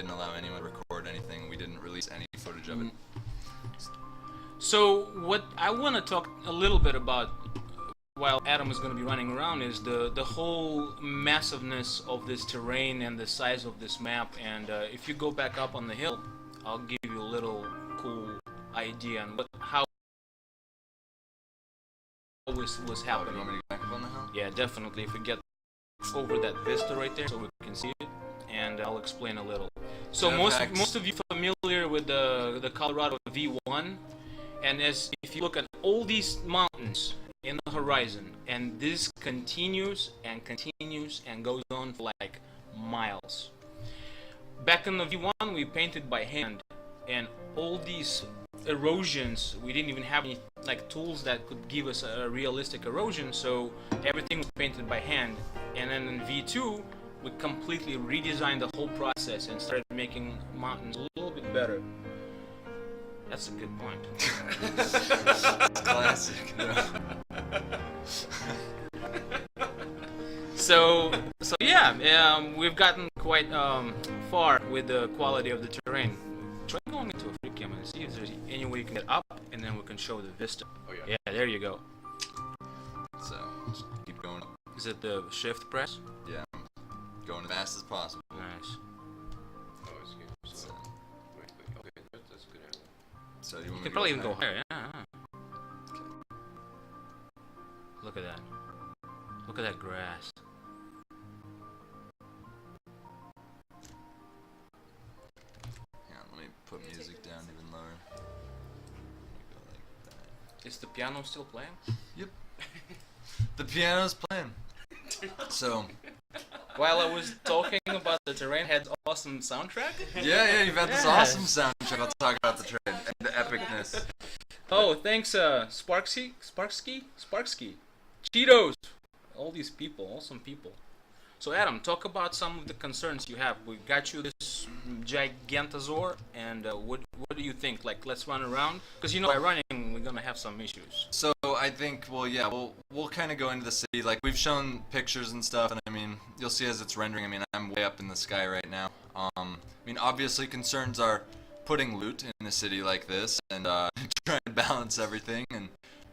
didn't allow anyone to record anything. We didn't release any footage of it. So what I want to talk a little bit about while Adam is going to be running around is the whole massiveness of this terrain and the size of this map. And if you go back up on the hill, I'll give you a little cool idea on how this was happening. You want me to get back up on the hill? Yeah, definitely. If we get over that vista right there so we can see it, and I'll explain a little. So most of you familiar with the Colorado V1, and if you look at all these mountains in the horizon, and this continues and continues and goes on for like miles. Back in the V1 we painted by hand, and all these erosions, we didn't even have any like tools that could give us a realistic erosion, so everything was painted by hand. And then in V2 we completely redesigned the whole process and started making mountains a little bit better. That's a good point. Classic. So yeah, we've gotten quite far with the quality of the terrain. Try going into a free cam and see if there's any way you can get up, and then we can show the vista. Oh yeah. Yeah, there you go. So just keep going. Is it the shift press? Yeah, I'm going as fast as possible. Nice. Oh, it's good. So, wait. Okay, that's a good angle. So you You want me can to probably go even go higher? higher. Yeah. Okay. Look at that. Look at that grass. Yeah, let me put music down even lower. Go like that. Is the piano still playing? Yep. The piano's playing. So, While I was talking about the terrain, had awesome soundtrack. yeah, you've had this Yeah. awesome soundtrack. I'll talk about the train and the epicness. Oh, thanks, Sparksky, Cheetos. All these people, awesome people. So Adam, talk about some of the concerns you have. We got you this Gigantosaur, and what do you think? Like, let's run around, because you know by running we're gonna have some issues. So I think, well, yeah, we'll kind of go into the city. Like we've shown pictures and stuff, and I mean, you'll see as it's rendering. I mean, I'm way up in the sky right now. I mean, obviously concerns are putting loot in a city like this and trying to balance everything and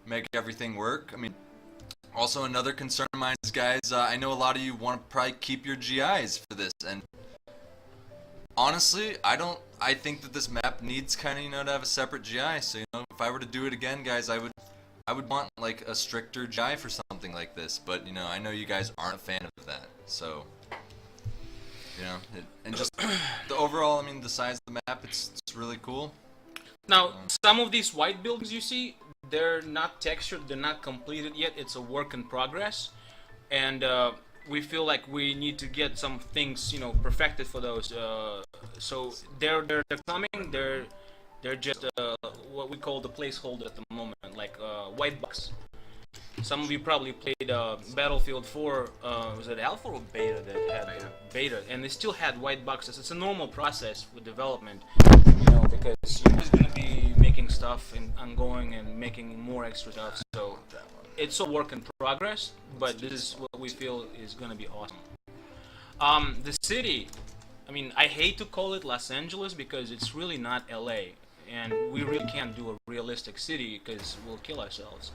make everything work. I mean, also another concern of mine is, guys, I know a lot of you want to probably keep your GIs for this, and honestly, I think that this map needs kind of, to have a separate GI. So, if I were to do it again, guys, I would want like a stricter GI for something like this. But, I know you guys aren't a fan of that. So, and just the overall, I mean, the size of the map, it's really cool. Now, some of these white buildings you see, they're not textured, they're not completed yet. It's a work in progress, and we feel like we need to get some things, perfected for those. So they're coming. They're just what we call the placeholder at the moment, like white box. Some of you probably played Battlefield 4. Was it Alpha or Beta that had Beta, and they still had white boxes. It's a normal process with development, because you're always gonna be making stuff and ongoing and making more extra stuff. So it's a work in progress, but this is what we feel is gonna be awesome. The city, I mean, I hate to call it Los Angeles because it's really not LA, and we really can't do a realistic city because we'll kill ourselves.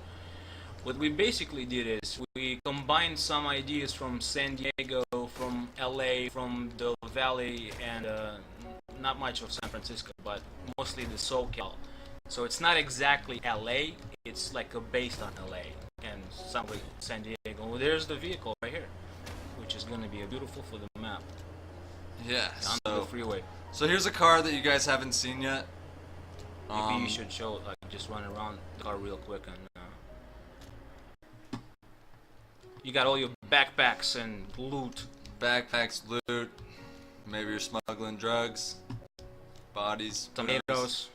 What we basically did is we combined some ideas from San Diego, from LA, from the Valley, and not much of San Francisco, but mostly the SoCal. So it's not exactly LA, it's like based on LA and some like San Diego. Well, there's the vehicle right here, which is going to be beautiful for the map. Yeah. On the freeway. So here's a car that you guys haven't seen yet. Maybe you should show it, like just run around the car real quick, and you got all your backpacks and loot. Backpacks, loot. Maybe you're smuggling drugs, bodies, tomatoes,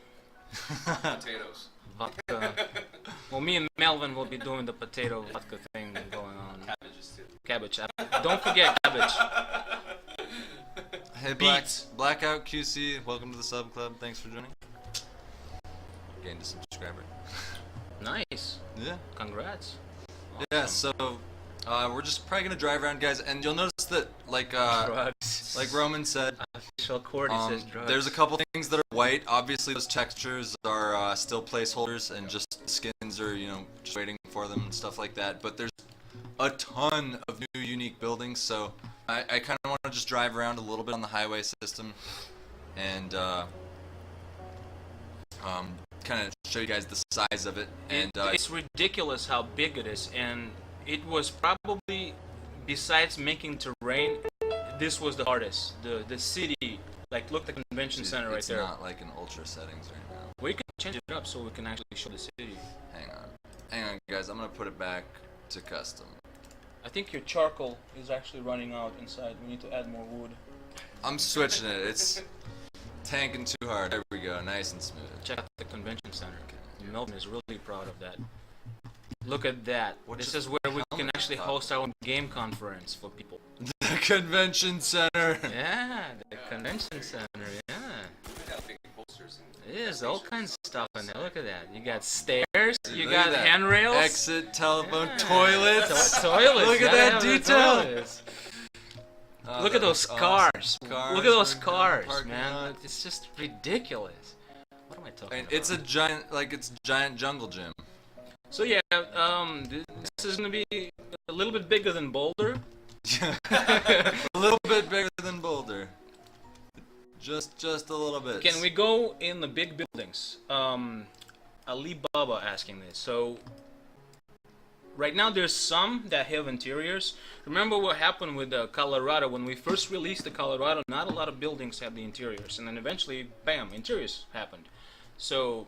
Potatoes. vodka. Well, me and Melvin will be doing the potato vodka thing going on. Cabbages too. Cabbage. Don't forget cabbage. Hey, Beats. Blackout QC, welcome to the sub club. Thanks for joining. Gained a subscriber. Nice. Yeah. Congrats. Yeah. So we're just probably gonna drive around, guys, and you'll notice that like drugs. like Roman said, Official court says drugs. there's a couple things that are white. Obviously, those textures are still placeholders, and just skins are, just waiting for them and stuff like that. But there's a ton of new unique buildings, so I kind of want to just drive around a little bit on the highway system and kind of show you guys the size of it. And it's ridiculous how big it is, and it was probably, besides making terrain, this was the hardest. The city, like, look, the convention center right there. It's not like in ultra settings right now. We can change it up so we can actually show the city. Hang on, guys. I'm gonna put it back to custom. I think your charcoal is actually running out inside. We need to add more wood. I'm switching it. It's tanking too hard. There we go. Nice and smooth. Check out the convention center. Melbourne is really proud of that. Look at that. This is where we can actually host our own game conference for people. The convention center. Yeah, the convention center. Yeah. It is all kinds of stuff in there. Look at that. You got stairs. You got handrails. Exit, telephone, toilets. Toilets. Look at that detail. Look at those cars. Awesome. Look at those cars, man. It's just ridiculous. What am I talking about? It's a giant jungle gym. So yeah, this is gonna be a little bit bigger than Boulder. A little bit bigger than Boulder. Just a little bit. Can we go in the big buildings? Ali Baba asking this. So right now there's some that have interiors. Remember what happened with Colorado when we first released the Colorado? Not a lot of buildings had the interiors, and then eventually, bam, interiors happened. So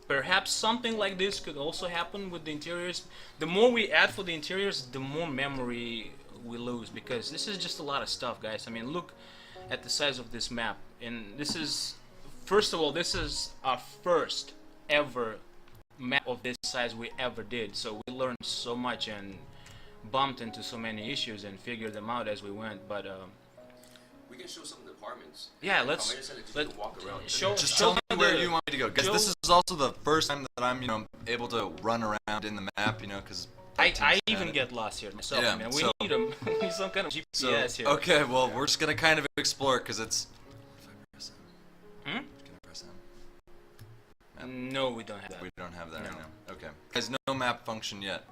perhaps something like this could also happen with the interiors. The more we add for the interiors, the more memory we lose, because this is just a lot of stuff, guys. I mean, look at the size of this map, and this is, first of all, this is our first ever map of this size we ever did, so we learned so much and bumped into so many issues and figured them out as we went. But we can show some of the apartments. Yeah, let's walk around. Just tell me where you want me to go, guys. This is also the first time that I'm able to run around in the map, because I even get lost here myself. Yeah, man. We need some kind of GPS here. Okay, well, we're just gonna kind of explore, because it's. If I press M. Hmm? Can I press M? No, we don't have that. We don't have that right now. Okay. Guys, no map function yet.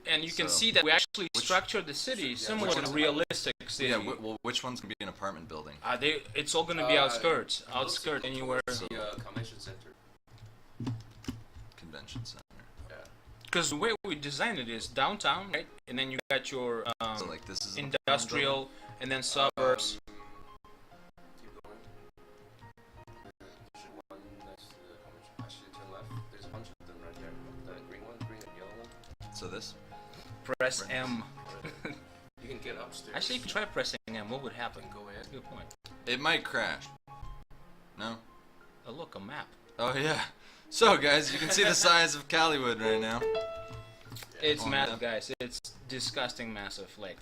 And you can see that we actually structured the city similar to a realistic city. Yeah, well, which one's gonna be an apartment building? It's all gonna be outskirts, anywhere. Convention center. Convention center. Yeah. Because the way we designed it is downtown, right? And then you got your So like this is industrial, and then suburbs. Keep going. There's one next to the convention. Actually, to the left. There's a bunch of them right there. The green and yellow one. So this? Press M. You can get upstairs. Actually, you can try pressing M. What would happen? Go ahead. That's a good point. It might crash. No? Oh, look, a map. Oh yeah. So guys, you can see the size of Caliwood right now. It's massive, guys. It's disgusting massive. Like,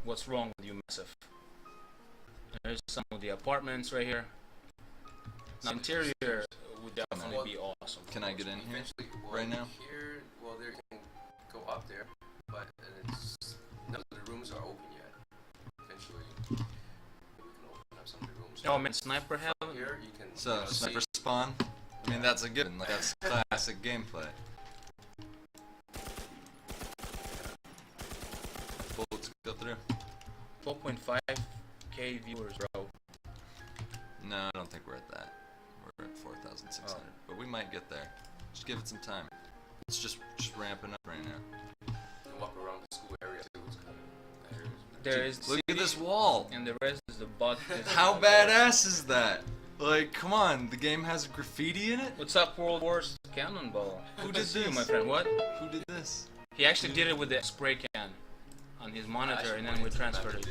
what's wrong with you, massive? There's some of the apartments right here. The interior would definitely be awesome. Can I get in here right now? Here, well, there you can go up there, but none of the rooms are open yet. Eventually, we can open up some of the rooms. Oh man, sniper have. Here you can. So sniper spawn. I mean, that's a given. Like, that's classic gameplay. Bullets go through. 4.5k viewers, bro. No, I don't think we're at that. We're at 4,600, but we might get there. Just give it some time. It's just ramping up right now. You can walk around the school area too. It's kind of. There is. Look at this wall. And the rest is the bot. How badass is that? Like, come on, the game has graffiti in it? What's up, World Wars Cannonball? Who did You, this? my friend, what? Who did this? He actually did it with the spray can on his monitor, and then we transferred it.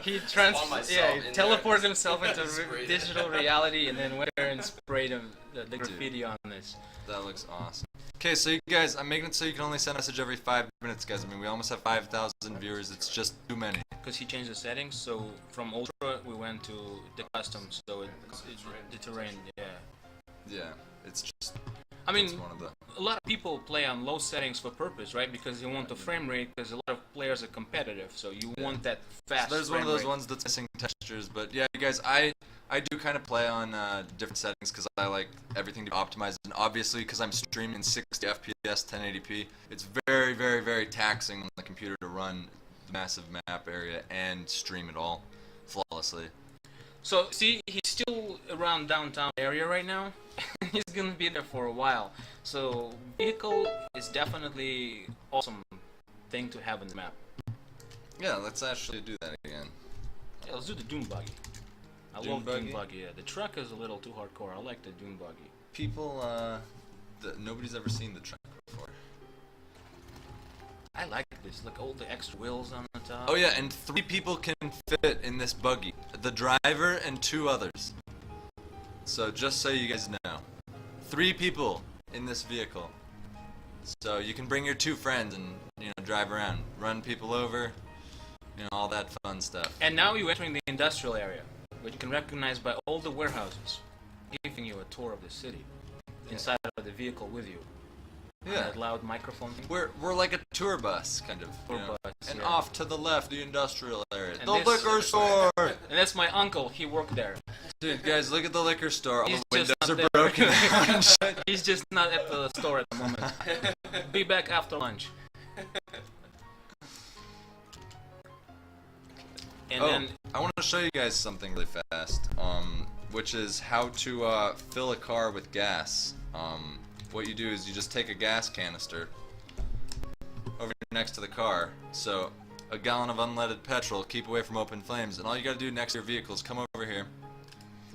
He teleported himself into digital reality, and then went there and sprayed the graffiti on this. That looks awesome. Okay, so you guys, I'm making it so you can only send a message every 5 minutes, guys. I mean, we almost have 5,000 viewers. It's just too many. Because he changed the settings, so from ultra we went to the custom, so the terrain, yeah. Yeah, it's just. I mean, it's one of the. a lot of people play on low settings for purpose, right? Because they want the frame rate. Because a lot of players are competitive, so you want that fast. So there's frame one of those rate. ones that's missing textures, but yeah, you guys, I do kind of play on different settings because I like everything to be optimized, and obviously because I'm streaming in 60 FPS 1080p, it's very, very, very taxing on the computer to run the massive map area and stream it all flawlessly. So see, he's still around downtown area right now. He's gonna be there for a while. So vehicle is definitely awesome thing to have in the map. Yeah, let's actually do that again. Yeah, let's do the Doom Buggy. I Dune love buggy? Doom Buggy. Yeah, the truck is a little too hardcore. I like the Doom Buggy. People, nobody's ever seen the truck before. I like this. Look, all the extra wheels on the top. Oh yeah, and 3 people can fit in this buggy. The driver and 2 others. So just so you guys know. 3 people in this vehicle. So you can bring your 2 friends and, drive around. Run people over. All that fun stuff. And now you're entering the industrial area, which you can recognize by all the warehouses, giving you a tour of the city. Inside of the vehicle with you. Yeah. That loud microphone thing. We're like a tour bus, kind of. Tour bus, and yeah. off to the left, the industrial area. And The this- liquor store! And that's my uncle. He worked there. Dude, guys, look at the liquor store. All He's the just windows not are there. broken. He's just not at the store at the moment. Be back after lunch. And then I want to show you guys something really fast, which is how to fill a car with gas. What you do is you just take a gas canister over next to the car. So a gallon of unleaded petrol, keep away from open flames, and all you gotta do next to your vehicle is come over here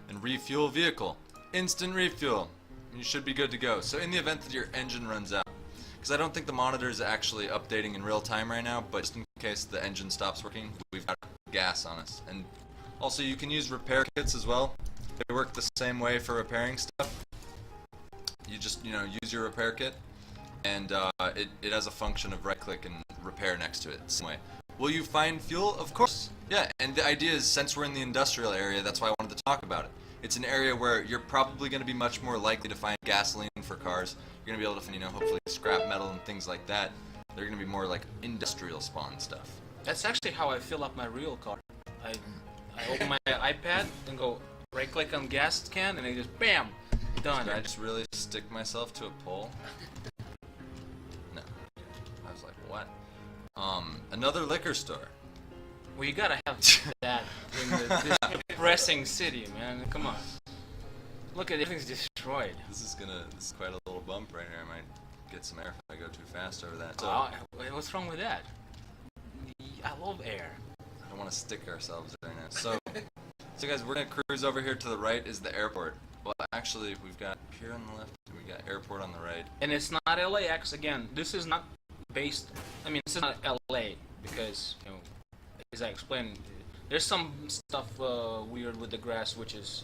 and refuel vehicle. Instant refuel. You should be good to go. So in the event that your engine runs out, because I don't think the monitor is actually updating in real time right now, but just in case the engine stops working, we've got gas on us. And also you can use repair kits as well. They work the same way for repairing stuff. You just, use your repair kit, and it has a function of right-click and repair next to it. Same way. Will you find fuel? Of course. Yeah, and the idea is, since we're in the industrial area, that's why I wanted to talk about it. It's an area where you're probably going to be much more likely to find gasoline for cars. You're going to be able to find, hopefully scrap metal and things like that. They're going to be more like industrial spawn stuff. that's actually how I fill up my real car. I open my iPad and go right-click on gas can, and it just bam, done. Did I just really stick myself to a pole? No. I was like, what? Another liquor store. Well, you gotta have that in this depressing city, man. Come on. Look at everything's destroyed. This is quite a little bump right here. I might get some air if I go too fast over that. So Wow, what's wrong with that? I love air. I don't want to stick ourselves right now. So guys, we're gonna cruise over here to the right is the airport. Well, actually, we've got here on the left, and we got airport on the right. And it's not LAX again. This is not based. I mean, this is not LA because as I explained, there's some stuff weird with the grass, which is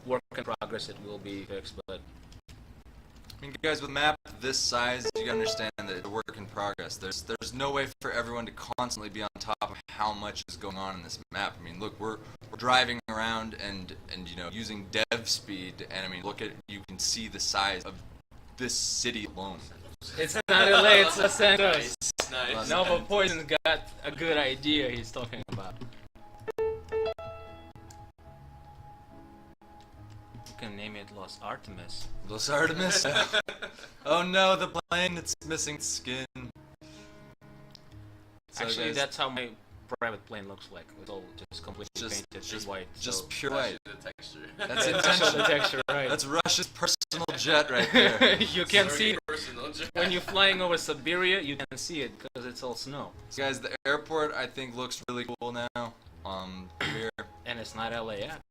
work in progress. It will be fixed, but I mean, guys, with a map this size, you gotta understand that it's a work in progress. There's no way for everyone to constantly be on top of how much is going on in this map. I mean, look, we're driving around and using dev speed, and I mean, you can see the size of this city alone. it's not LA. It's Los Santos. Nice. Nova Poison's got a good idea he's talking about. You can name it Los Artemis. Los Artemis? Oh no, the plane, it's missing skin. So Actually, guys, that's how my private plane looks like. It's all just completely painted just white. just so. pure That's white. the texture. That's Show the intentional. texture, right? That's Russia's personal jet right there. You can see it personal. when you're flying over Siberia. You can see it because it's all snow, So guys, the airport I think looks really cool now. Here. and it's not LAX.